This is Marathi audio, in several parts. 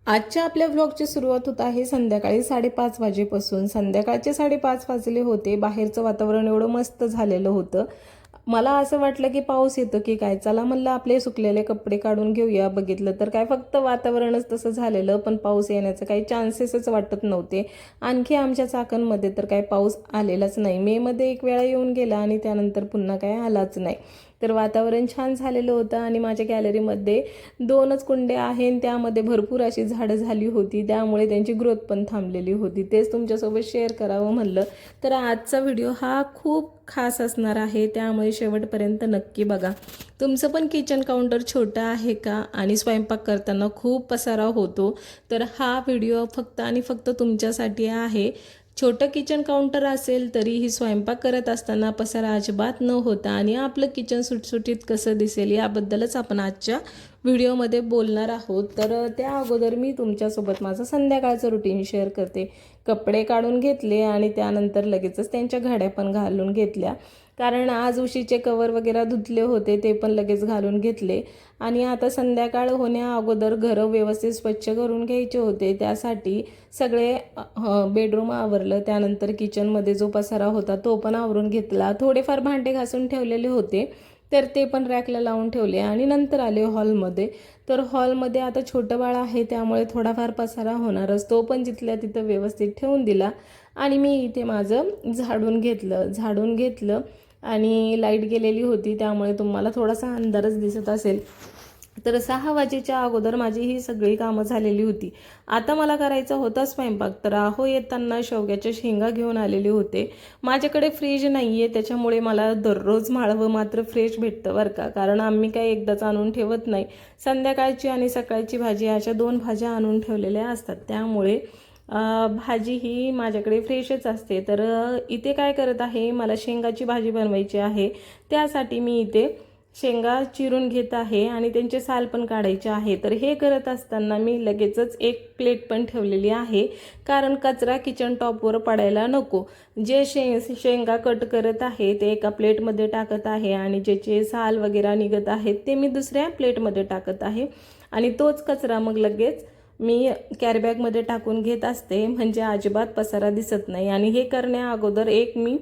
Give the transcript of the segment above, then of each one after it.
आजच्या आपल्या व्लॉगची सुरुवात होत आहे संध्याकाळी 5:30 वाजेपासून. संध्याकाळचे 5:30 वाजले होते. बाहेरचं वातावरण एवढं मस्त झालेलं होतं. मला असं वाटलं की पाऊस येतो की काय. चला म्हणलं आपले सुकलेले कपडे काढून घेऊया. बघितलं तर काय फक्त वातावरणच तसं झालेलं, पण पाऊस येण्याचं काही चान्सेसच वाटत नव्हते. आणखी आमच्या चाकणमध्ये तर काय पाऊस आलेलाच नाही. मेमध्ये एक वेळा येऊन गेला आणि त्यानंतर पुन्हा काय आलाच नाही. तर वातावरण छान झालेलं होतं आणि माझ्या गॅलरीमध्ये 2च कुंड्या आहेत, त्यामध्ये भरपूर अशी झाडं झाली होती, त्यामुळे त्यांची ग्रोथ पण थांबलेली होती. तेच तुमच्यासोबत शेअर करावं म्हणलं. तर आजचा व्हिडिओ हा खूप खास असणार आहे, त्यामुळे शेवटपर्यंत नक्की बघा. तुमचं पण किचन काउंटर छोटं आहे का आणि स्वयंपाक करताना खूप पसारा होतो, तर हा व्हिडिओ फक्त आणि फक्त तुमच्यासाठी आहे. छोटं किचन काउंटर असेल तरीही स्वयंपाक करत असताना पसारा अजिबात न होता आणि आपलं किचन सुटसुटीत कसं दिसेल याबद्दलच आपण आजच्या व्हिडिओमध्ये बोलणार आहोत. तर त्या अगोदर मी तुमच्यासोबत माझं संध्याकाळचं रुटीन शेअर करते. कपडे काढून घेतले आणि त्यानंतर लगेचच त्यांच्या घड्या पण घालून घेतल्या, कारण आज उशीचे कवर वगैरे धुतले होते, ते पण लगेच घालून घेतले. आणि आता संध्याकाळ होण्या अगोदर घरं व्यवस्थित स्वच्छ करून घ्यायचे होते. त्यासाठी सगळे बेडरूम आवरलं. त्यानंतर किचनमध्ये जो पसारा होता तो पण आवरून घेतला. थोडेफार भांडे घासून ठेवलेले होते, तर ते पण रॅकला लावून ठेवले आणि नंतर आले हॉलमध्ये. तर हॉलमध्ये आता छोटं बाळ आहे, त्यामुळे थोडाफार पसारा होणारच, तो पण जिथल्या तिथं व्यवस्थित ठेवून दिला. आणि मी इथे माझं झाडून घेतलं आणि लाईट गेलेली होती, त्यामुळे तुम्हाला थोडासा अंधारच दिसत असेल. तर 6 वाजेच्या अगोदर माझी ही सगळी कामं झालेली होती. आता मला करायचा होता स्वयंपाक. तर येताना शेवग्याच्या शेंगा घेऊन आलेले होते. माझ्याकडे फ्रीज नाही आहे, त्याच्यामुळे मला दररोज माळवं मात्र फ्रेश भेटतं बरं का, कारण आम्ही काही एकदाच आणून ठेवत नाही. संध्याकाळची आणि सकाळची भाजी अशा 2 भाज्या आणून ठेवलेल्या असतात, त्यामुळे भाजी ही माझ्याकडे फ्रेशच असते. तर इथे काय करत आहे, मला शेंगाची भाजी बनवायची आहे. त्यासाठी मी इथे शेंगा चिरून घेत आहे आणि त्यांचे साल पण काढायचे आहे. तर हे करत असताना मी लगेचच एक प्लेट पण ठेवलेली आहे, कारण कचरा किचन टॉपवर पडायला नको. जे शेंगा कट करत आहे ते एका प्लेटमध्ये टाकत आहे आणि ज्याचे साल वगैरे निघत आहेत ते मी दुसऱ्या प्लेटमध्ये टाकत आहे. आणि तोच कचरा मग लगेच मी कॅरीबॅगमध्ये टाकून घेत असते, म्हणजे अजिबात पसारा दिसत नाही. आणि हे करण्या अगोदर एक मी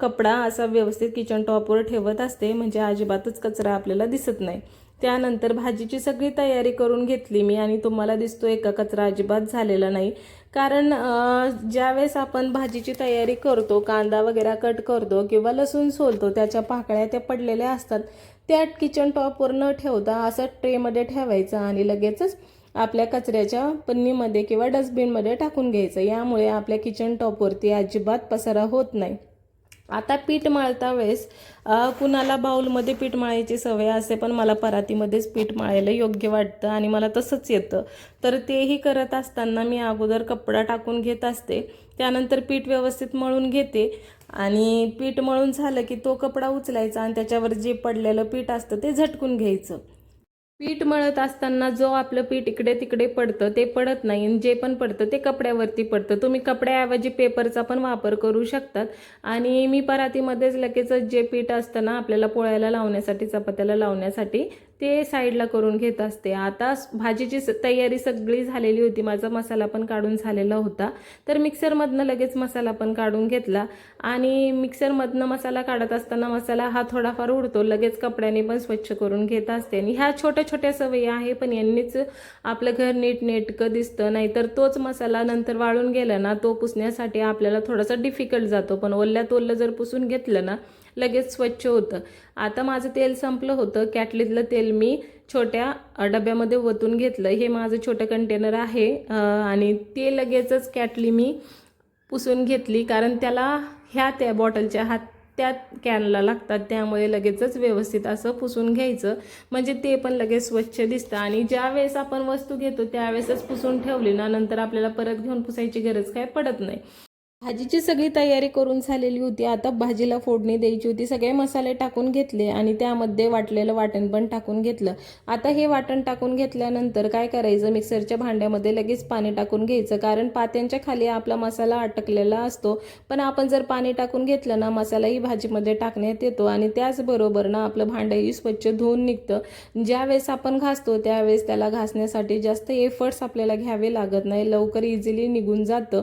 कपडा असा व्यवस्थित किचन टॉपवर ठेवत असते, म्हणजे अजिबातच कचरा आपल्याला दिसत नाही. त्यानंतर भाजीची सगळी तयारी करून घेतली मी आणि तुम्हाला दिसतोय का कचरा अजिबात झालेला नाही. कारण ज्यावेळेस आपण भाजीची तयारी करतो, कांदा वगैरे कट करतो किंवा लसूण सोलतो, त्याच्या पाकळ्या त्या पडलेल्या असतात, त्या किचन टॉपवर न ठेवता असं ट्रेमध्ये ठेवायचं आणि लगेचच आपल्या कचऱ्याच्या पन्नीमध्ये किंवा डस्टबिनमध्ये टाकून घ्यायचं. यामुळे आपल्या किचन टॉपवरती अजिबात पसारा होत नाही. आता पीठ मळता वेळेस कुणाला बाउलमध्ये पीठ मळायची सवय असते, पण मला परातीमध्येच पीठ मळायला योग्य वाटतं आणि मला तसंच येतं. तर तेही करत असताना मी अगोदर कपडा टाकून घेत असते, त्यानंतर पीठ व्यवस्थित मळून घेते आणि पीठ मळून झालं की तो कपडा उचलायचा आणि त्याच्यावर जे पडलेलं पीठ असतं ते झटकून घ्यायचं. पीठ मळत असताना जो आपलं पीठ इकडे तिकडे पडतं ते पडत नाही, आणि जे पण पडतं ते कपड्यावरती पडतं. तुम्ही कपड्याऐवजी पेपरचा पण वापर करू शकतात. आणि मी परातीमध्येच लगेच जे पीठ असतं ना आपल्याला पोळ्याला लावण्यासाठी, चपात्याला लावण्यासाठी, ते साईडला करून घेत असते. आता भाजीची तयारी सगळी झालेली होती, माझा मसाला पण काढून झालेला होता. तर मिक्सरमधनं लगेच मसाला पण काढून घेतला आणि मिक्सरमधनं मसाला काढत असताना मसाला हा थोडाफार उडतो, लगेच कपड्याने पण स्वच्छ करून घेत असते. आणि ह्या छोट्या छोट्या सवयी आहे, पण यांनीच आपलं घर नीटनेटकं दिसतं. नाहीतर तोच मसाला नंतर वाळून गेला ना, तो पुसण्यासाठी आपल्याला थोडासा डिफिकल्ट जातो, पण ओल्यात ओलं जर पुसून घेतलं ना लगेच स्वच्छ होतं. आता माझं तेल संपलं होतं, कॅटलीतलं तेल मी छोट्या डब्यामध्ये ओतून घेतलं. हे माझं छोटं कंटेनर आहे आणि ते लगेचच कॅटली मी पुसून घेतली, कारण त्याला त्या बॉटलच्या त्या कॅनला लागतात, त्यामुळे लगेचच व्यवस्थित असं पुसून घ्यायचं, म्हणजे ते पण लगेच स्वच्छ दिसतं. आणि ज्या वेळेस आपण वस्तू घेतो त्यावेळेसच पुसून ठेवली ना, नंतर आपल्याला परत घेऊन पुसायची गरज काय पडत नाही. भाजीची सगळी तयारी करून झालेली होती. आता भाजीला फोडणी द्यायची होती. सगळे मसाले टाकून घेतले आणि त्यामध्ये वाटलेलं वाटण पण टाकून घेतलं. आता हे वाटण टाकून घेतल्यानंतर काय करायचं, मिक्सरच्या भांड्यामध्ये लगेच पाणी टाकून घ्यायचं, कारण पात्यांच्या खाली आपला मसाला अटकलेला असतो. पण आपण जर पाणी टाकून घेतलं ना, मसालाही भाजीमध्ये टाकण्यात येतो आणि त्याचबरोबर ना आपलं भांडंही स्वच्छ धुवून निघतं. ज्यावेळेस आपण घासतो त्यावेळेस त्याला घासण्यासाठी जास्त एफर्ट्स आपल्याला घ्यावे लागत नाही, लवकर इझिली निघून जातं.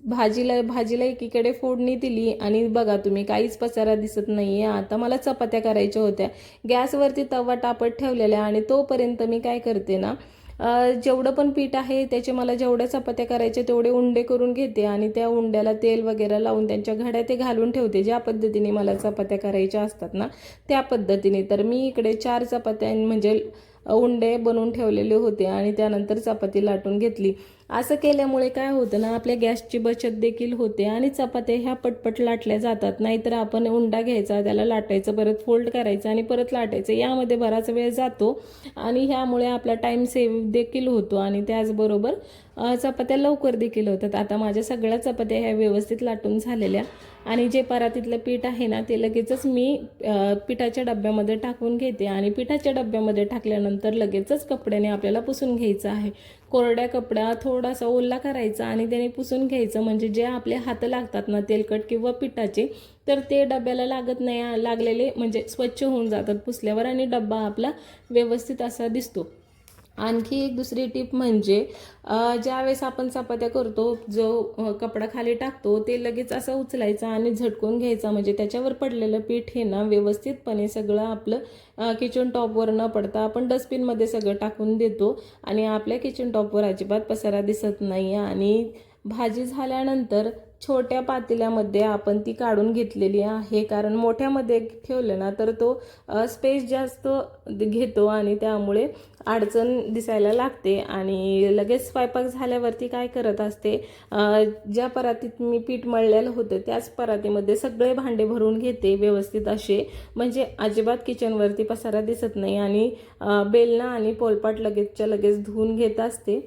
भाजीला एकीकडे फोडणी दिली आणि बघा तुम्ही काहीच पसारा दिसत नाहीये. आता मला चपात्या करायच्या होत्या. गॅसवरती तवा तापत ठेवलेला आणि तोपर्यंत मी काय करते ना, जेवढं पण पीठ आहे त्याचे मला जेवढ्या चपात्या करायच्या तेवढे उंडे करून घेते आणि त्या उंड्याला तेल वगैरे लावून त्यांच्या घड्या ते घालून ठेवते. ज्या पद्धतीने मला चपात्या करायच्या असतात ना त्या पद्धतीने. तर मी इकडे 4 चपात्या म्हणजे उंडे बनवून ठेवलेले होते आणि त्यानंतर चपाती लाटून घेतली. असं केल्यामुळे काय होतं ना, आपल्या गॅसची बचत देखील होते आणि चपात्या ह्या पटपट लाटल्या जातात. नाहीतर आपण उंडा घ्यायचा, त्याला लाटायचं, परत फोल्ड करायचं आणि परत लाटायचं, यामध्ये बराच वेळ जातो आणि ह्यामुळे आपला टाईम सेव्ह देखील होतो आणि त्याचबरोबर चपात्या लवकर देखील होतात. आता माझ्या सगळ्या चपात्या ह्या व्यवस्थित लाटून झालेल्या आणि जे परातीतलं पीठ आहे ना ते लगेचच मी पिठाच्या डब्यामध्ये टाकून घेते आणि पिठाच्या डब्यामध्ये टाकल्यानंतर लगेचच कपड्याने आपल्याला पुसून घ्यायचं आहे. कोरड्या कपडा थोडासा ओला करायचा आणि त्याने पुसून घ्यायचं, म्हणजे जे आपले हात लागतात ना तेलकट किंवा पिठाचे, तर ते डब्याला लागत नाही, लागलेले म्हणजे स्वच्छ होऊन जातात पुसल्यावर आणि डब्बा आपला व्यवस्थित असा दिसतो. आणखी एक दुसरी टिप म्हणजे ज्यावेळेस आपण चपात्या करतो, जो कपडा खाली टाकतो ते लगेच असं उचलायचा आणि झटकून घ्यायचा, म्हणजे त्याच्यावर पडलेलं पीठ हे ना व्यवस्थितपणे सगळं आपलं किचन टॉपवर न पडता आपण डस्टबिनमध्ये सगळं टाकून देतो आणि आपल्या किचन टॉपवर अजिबात पसारा दिसत नाही. आणि भाजी झाल्यानंतर छोट्या पातेल्यामध्ये आपण ती काढून घेतलेली आहे, कारण मोठ्यामध्ये ठेवलं ना तर तो स्पेस जास्त घेतो आणि त्यामुळे अडचण दिसायला लागते. आणि लगेच स्वयंपाक झाल्यावरती काय करत असते, ज्या परातीत मी पीठ मळलेलं होतं त्याच परातीमध्ये सगळे भांडे भरून घेते व्यवस्थित असे, म्हणजे अजिबात किचनवरती पसारा दिसत नाही. आणि बेलना आणि पोलपाट लगेचच्या लगेच धुवून घेत असते,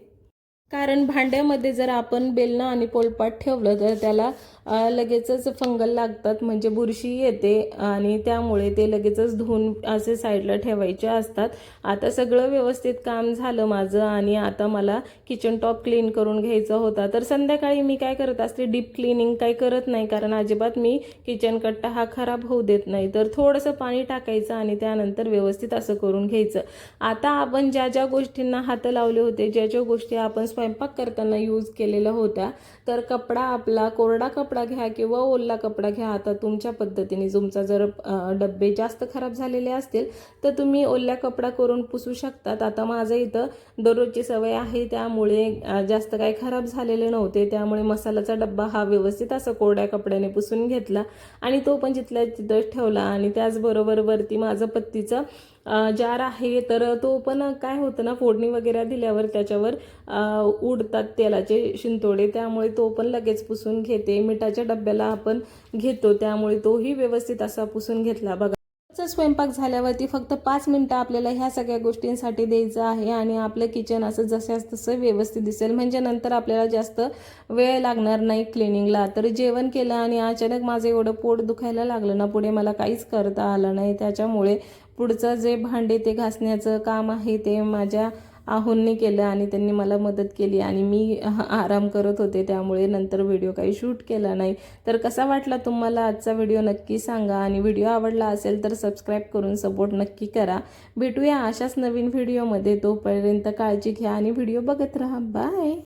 कारण भांड्यामध्ये जर आपण बेलणं आणि पोलपाट ठेवलं तर त्याला लगेचच फंगल लागतात, म्हणजे बुरशी येते आणि त्यामुळे ते लगेचच धुवून असे साईडला ठेवायचे असतात. आता सगळं व्यवस्थित काम झालं माझं आणि आता मला किचन टॉप क्लीन करून घ्यायचा होता. तर संध्याकाळी मी काय करत असते, डीप क्लिनिंग काही करत नाही, कारण अजिबात मी किचन कट्टा हा खराब होऊ देत नाही. तर थोडंसं पाणी टाकायचं आणि त्यानंतर व्यवस्थित असं करून घ्यायचं. आता आपण ज्या ज्या गोष्टींना हात लावले होते, ज्या ज्या गोष्टी आपण स्वयंपाक करताना यूज केलेल्या होत्या, तर कपडा आपला कोरडा कपडा घ्या किंवा ओला कपडा घ्या, आता तुमच्या पद्धतीने. तुमचा जर डब्बे जास्त खराब झालेले असतील तर तुम्ही ओल्या कपडा करून पुसू शकतात. आता माझं इथं दररोजची सवय आहे त्यामुळे जास्त काही खराब झालेले नव्हते, त्यामुळे मसाल्याचा डब्बा हा व्यवस्थित असं कोरड्या कपड्याने पुसून घेतला आणि तो पण जिथल्या तिथंच ठेवला. आणि त्याचबरोबर वरती माझं पत्तीचं जार आहे, तर तो पण काय होतं ना, फोडणी वगैरे दिल्यावर त्याच्यावर उडतात तेलाचे शिंतोडे, त्यामुळे तो पण लगेच पुसून घेते. मिठाच्या डब्याला आपण घेतो त्यामुळे तोही व्यवस्थित असा पुसून घेतला. बघा, स्वयंपाक झाल्यावरती फक्त 5 मिनिटं आपल्याला ह्या सगळ्या गोष्टींसाठी द्यायचं आहे आणि आपलं किचन असं जसं तसं व्यवस्थित दिसेल, म्हणजे नंतर आपल्याला जास्त वेळ लागणार नाही क्लिनिंगला. तर जेवण केलं आणि अचानक माझं एवढं पोट दुखायला लागलं ना, पुढे मला काहीच करता आलं नाही. त्याच्यामुळे पुढचं जे भांडे ते घासण्याचं काम आहे ते माझ्या आहोंनी केलं आणि त्यांनी मला मदत केली आणि मी आराम करत होते, त्यामुळे नंतर व्हिडिओ काही शूट केला नाही. तर कसा वाटला तुम्हाला आजचा व्हिडिओ नक्की सांगा आणि व्हिडिओ आवडला असेल तर सबस्क्राईब करून सपोर्ट नक्की करा. भेटूया अशाच नवीन व्हिडिओमध्ये, तोपर्यंत काळजी घ्या आणि व्हिडिओ बघत राहा. बाय.